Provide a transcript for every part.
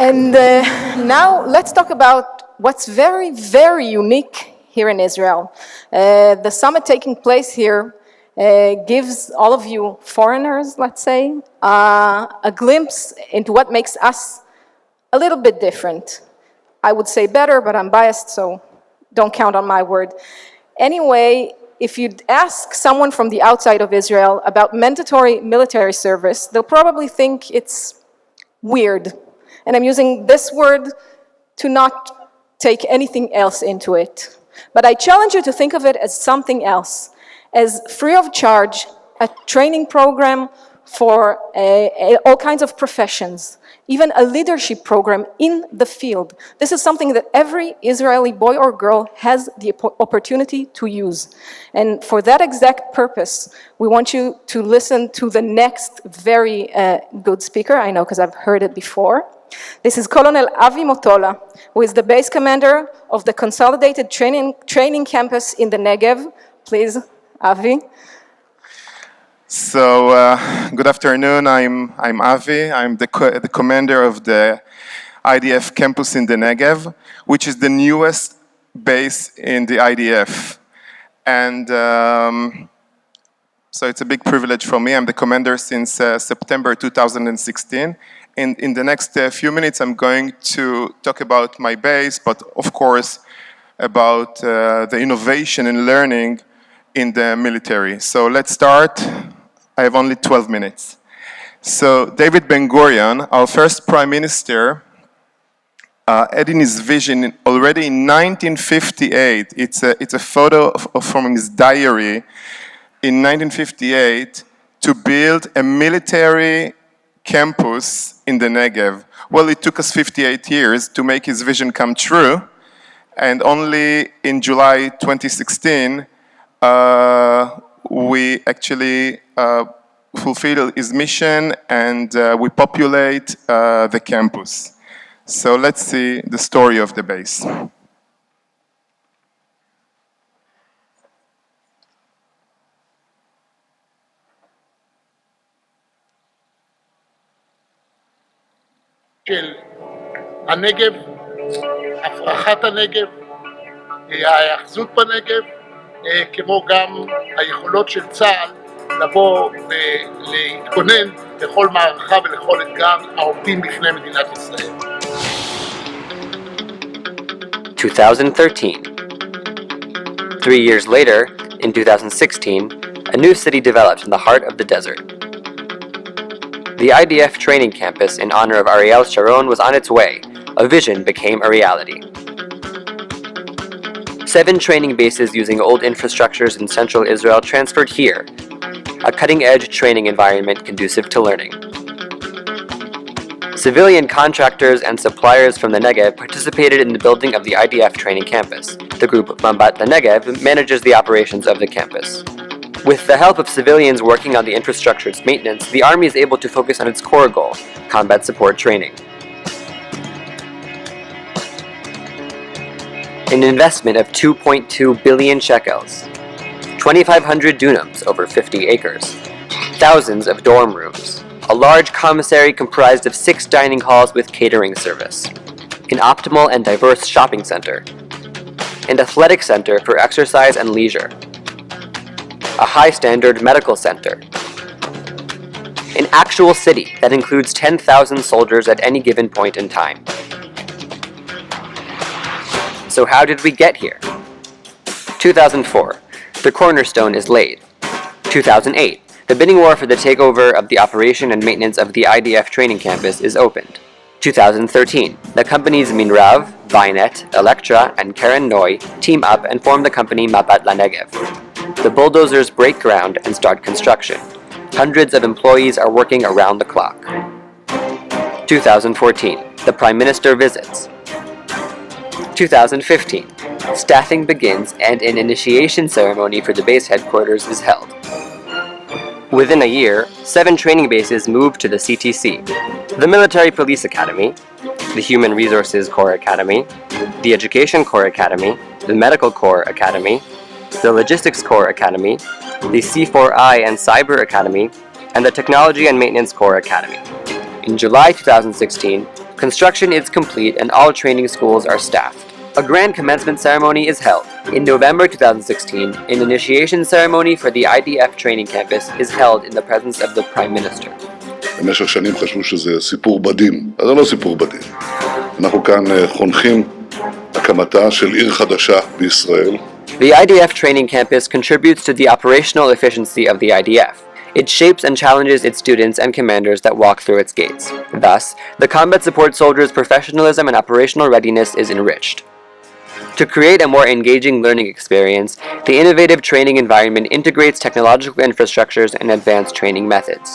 And now let's talk about what's very, very unique here in Israel. The summit taking place here gives all of you foreigners, let's say, a glimpse into what makes us a little bit different. I would say better, but I'm biased, so don't count on my word. Anyway, if you'd ask someone from the outside of Israel about mandatory military service, they'll probably think it's weird. And I'm using this word to not take anything else into it. But I challenge you to think of it as something else, as free of charge, a training program for all kinds of professions, even a leadership program in the field. This is something that every Israeli boy or girl has the opportunity to use. And for that exact purpose, we want you to listen to the next very good speaker, I know because I've heard it before. This is Colonel Avi Motola, who is the base commander of the Consolidated training campus in the Negev. Please, Avi. So, good afternoon. I'm Avi. I'm the commander of the IDF campus in the Negev, which is the newest base in the IDF. And so it's a big privilege for me. I'm the commander since September 2016. And in the next few minutes, I'm going to talk about my base, but of course, about the innovation and learning in the military. So let's start. I have only 12 minutes. So David Ben-Gurion, our first prime minister, had in his vision already in 1958, it's a photo from his diary in 1958, to build a military campus in the Negev. Well, it took us 58 years to make his vision come true, and only in July 2016, we actually fulfill his mission and we populate the campus. So let's see the story of the base. של הנגב, הפרחת הנגב, ההאחזות בנגב, כמו גם היכולות של צה"ל לבוא ולהתכונן לכל מערכה ולכל אתגר העומדים בפני מדינת ישראל. 2013. 3 years later, in 2016, a new city developed in the heart of the desert. The IDF training campus in honor of Ariel Sharon was on its way. A vision became a reality. 7 training bases using old infrastructures in central Israel transferred here, a cutting-edge training environment conducive to learning. Civilian contractors and suppliers from the Negev participated in the building of the IDF training campus. The group Mambat the Negev manages the operations of the campus. With the help of civilians working on the infrastructure's maintenance, the Army is able to focus on its core goal, combat support training. An investment of 2.2 billion shekels, 2,500 dunams, over 50 acres, thousands of dorm rooms, a large commissary comprised of 6 dining halls with catering service, an optimal and diverse shopping center, an athletic center for exercise and leisure, a high-standard medical center, an actual city that includes 10,000 soldiers at any given point in time. So how did we get here? 2004, the cornerstone is laid. 2008, the bidding war for the takeover of the operation and maintenance of the IDF training campus is opened. 2013, the companies Minrav, Vinet, Electra, and Karen Noy team up and form the company Mabat La Negev. The bulldozers break ground and start construction. Hundreds of employees are working around the clock. 2014, the Prime Minister visits. 2015, staffing begins and an initiation ceremony for the base headquarters is held. Within a year, 7 training bases moved to the CTC. The Military Police Academy, the Human Resources Corps Academy, the Education Corps Academy, the Medical Corps Academy, the Logistics Corps Academy, the C4I and Cyber Academy, and the Technology and Maintenance Corps Academy. In July 2016, Construction is complete and all training schools are staffed. A grand commencement ceremony is held. In November 2016, an initiation ceremony for the IDF training campus is held in the presence of the Prime Minister. במשך שנים חשבו שזה סיפור בדים, אז זה לא סיפור בדים. אנחנו כאן חונכים הקמתה של עיר חדשה בישראל. The IDF training campus contributes to the operational efficiency of the IDF. It shapes and challenges its students and commanders that walk through its gates. Thus, the combat support soldiers' professionalism and operational readiness is enriched. To create a more engaging learning experience, the innovative training environment integrates technological infrastructures and advanced training methods.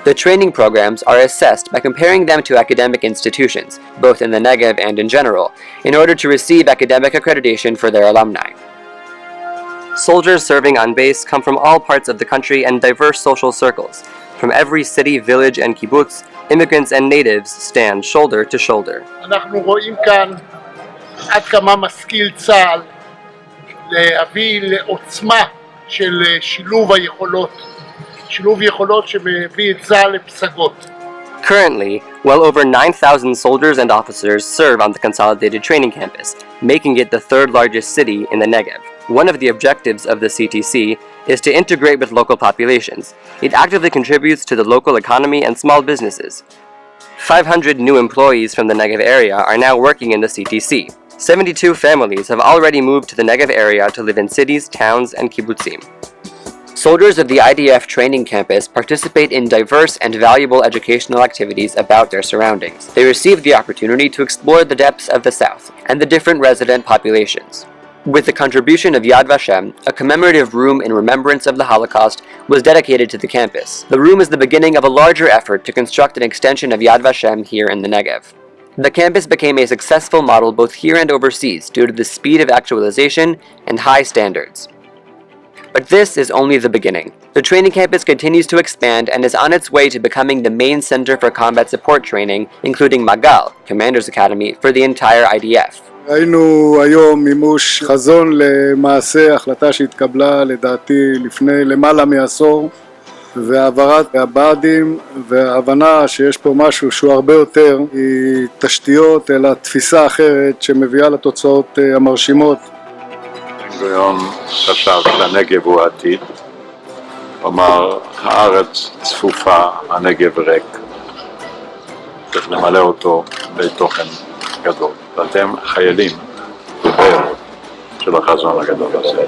The training programs are assessed by comparing them to academic institutions, both in the Negev and in general, in order to receive academic accreditation for their alumni. Soldiers serving on base come from all parts of the country and diverse social circles. From every city, village, and kibbutz, immigrants and natives stand shoulder to shoulder. אנחנו רואים כאן עד כמה משכיל צה"ל להביא לעוצמה של שילוב יכולות שמביא את צה"ל לפסגות. Currently, well over 9,000 soldiers and officers serve on the Consolidated training campus, making it the third largest city in the Negev. One of the objectives of the CTC is to integrate with local populations. It actively contributes to the local economy and small businesses. 500 new employees from the Negev area are now working in the CTC. 72 families have already moved to the Negev area to live in cities, towns, and kibbutzim. Soldiers of the IDF training campus participate in diverse and valuable educational activities about their surroundings. They receive the opportunity to explore the depths of the South and the different resident populations. With the contribution of Yad Vashem, a commemorative room in remembrance of the Holocaust was dedicated to the campus. The room is the beginning of a larger effort to construct an extension of Yad Vashem here in the Negev. The campus became a successful model both here and overseas due to the speed of actualization and high standards. But this is only the beginning. The training campus continues to expand and is on its way to becoming the main center for combat support training, including Magal, Commander's Academy, for the entire IDF. היינו היום מימוש חזון למעשה, החלטה שהתקבלה לדעתי לפני למעלה מעשור, והעברת הבאדים וההבנה שיש פה משהו שהוא הרבה יותר תשתיות אלא תפיסה אחרת שמביאה לתוצאות המרשימות. בן-גוריון חשב שהנגב הוא העתיד, כלומר הארץ צפופה, הנגב ריק, צריך למלא אותו בתוכן גדול, ואתם חיילים בבאר של החזון הגדול הזה.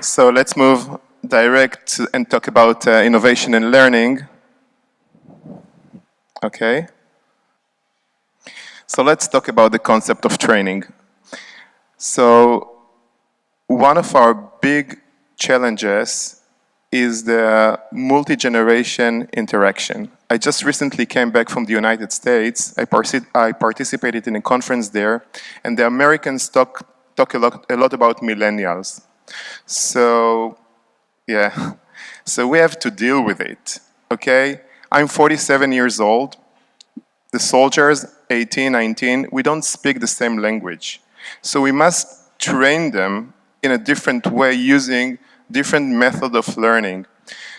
So let's move direct and talk about innovation and learning. Okay. So let's talk about the concept of training. So one of our big challenges is the multi-generation interaction. I just recently came back from the United States. I participated in a conference there, and the Americans talk a lot about millennials. So, yeah, so we have to deal with it, okay? I'm 47 years old. The soldiers, 18, 19, we don't speak the same language. So we must train them in a different way using different method of learning.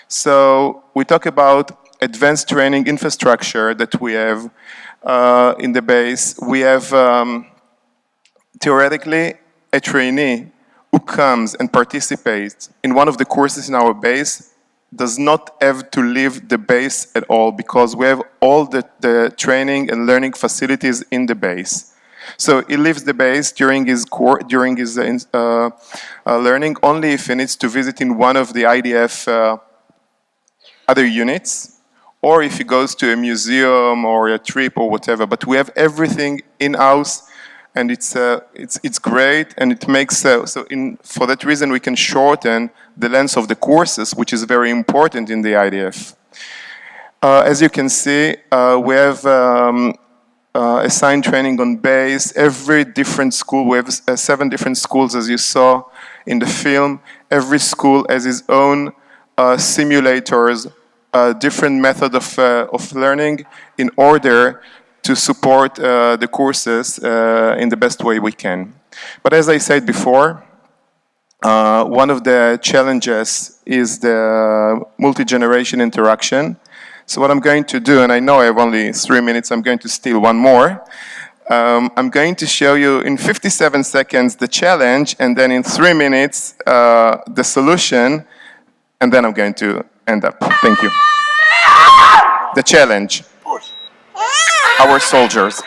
So we talk about advanced training infrastructure that we have in the base. We have theoretically a trainee who comes and participates in one of the courses in our base does not have to leave the base at all because we have all the training and learning facilities in the base. So he leaves the base during his learning only if he needs to visit in one of the IDF other units, or if he goes to a museum or a trip or whatever. But we have everything in-house, and it's great, and it makes for that reason we can shorten the length of the courses, which is very important in the IDF. As you can see, we have assigned training on base. Every different school, we have 7 different schools, as you saw in the film. Every school has its own simulators, different method of learning in order to support the courses in the best way we can. But as I said before, one of the challenges is the multi-generation interaction. So what I'm going to do, and I know I have only 3 minutes, I'm going to steal one more. I'm going to show you in 57 seconds the challenge, and then in 3 minutes the solution, and then I'm going to end up. Thank you. The challenge. Our soldiers.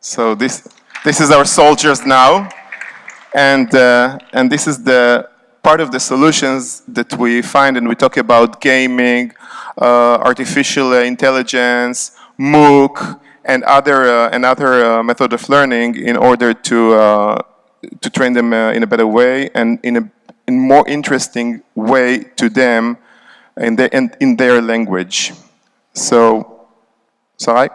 So this is our soldiers now, and this is the part of the solutions that we find, and we talk about gaming, artificial intelligence, MOOC, and other method of learning in order to train them in a better way and in a more interesting way to them in their language. So, sorry.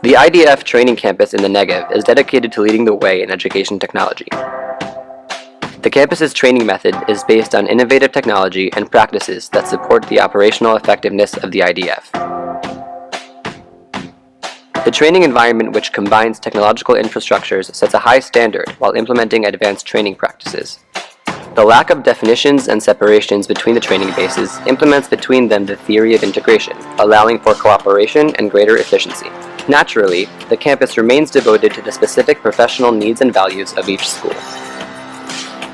The IDF training campus in the Negev is dedicated to leading the way in education technology. The campus's training method is based on innovative technology and practices that support the operational effectiveness of the IDF. The training environment, which combines technological infrastructures, sets a high standard while implementing advanced training practices. The lack of definitions and separations between the training bases implements between them the theory of integration, allowing for cooperation and greater efficiency. Naturally, the campus remains devoted to the specific professional needs and values of each school.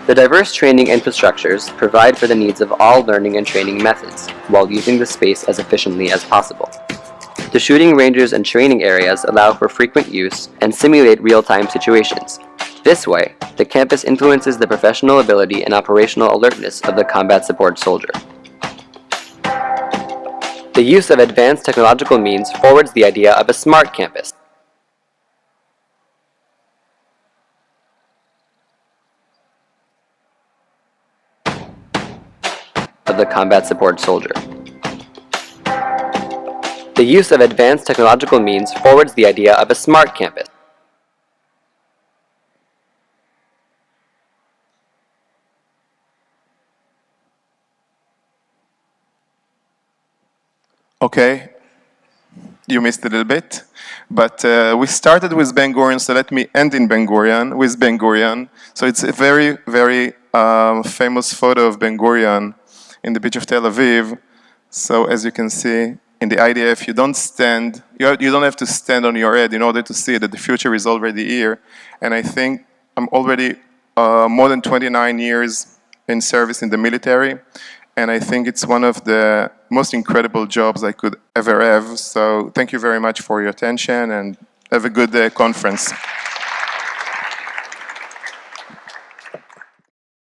The diverse training infrastructures provide for the needs of all learning and training methods, while using the space as efficiently as possible. The shooting ranges and training areas allow for frequent use and simulate real-time situations. This way, the campus influences the professional ability and operational alertness of the combat support soldier. The use of advanced technological means forwards the idea of a smart campus. Of the combat support soldier. The use of advanced technological means forwards the idea of a smart campus. Okay, you missed a little bit, but we started with Ben Gurion, so let me end in with Ben Gurion. So it's a very, very famous photo of Ben Gurion in the beach of Tel Aviv. So as you can see, in the IDF, you don't have to stand on your head in order to see that the future is already here. And I think I'm already more than 29 years in service in the military. And I think it's one of the most incredible jobs I could ever have. So thank you very much for your attention, and have a good conference.